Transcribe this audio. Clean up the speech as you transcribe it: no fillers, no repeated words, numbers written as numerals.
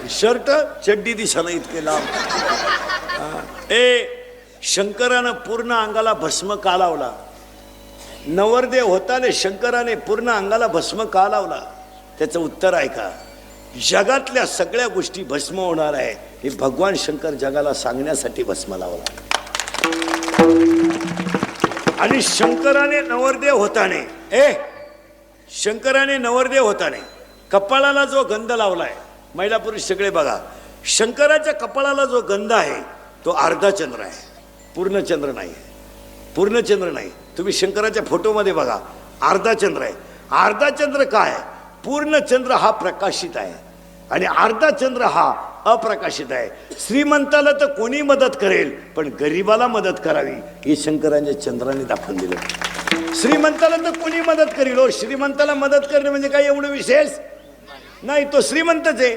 Shirt चड्डी दिसाना इतके लांब. शंकरानं पूर्ण अंगाला भस्म का लावला? नवरदेव होताने शंकराने पूर्ण अंगाला भस्म का लावला? त्याचं उत्तर आहे का? जगातल्या सगळ्या गोष्टी भस्म होणार आहे हे भगवान शंकर जगाला सांगण्यासाठी भस्म लावला. आणि शंकराने नवरदेव होताने कपाळाला जो गंध लावलाय, महिला पुरुष सगळे बघा, शंकराच्या कपाळाला जो गंध आहे तो अर्धा चंद्र आहे, पूर्ण चंद्र नाही. पूर्ण चंद्र नाही. तुम्ही शंकराच्या फोटोमध्ये बघा, अर्धा चंद्र आहे. अर्धा चंद्र काय? पूर्ण चंद्र हा प्रकाशित आहे आणि अर्धा चंद्र हा अप्रकाशित आहे. श्रीमंताला तर कोणी मदत करेल, पण गरीबाला मदत करावी हे शंकराच्या चंद्राने दाखवून दिलं. श्रीमंताला तर कोणी मदत करील हो, श्रीमंताला मदत करणे म्हणजे काय एवढं विशेष नाही, तो श्रीमंतच आहे.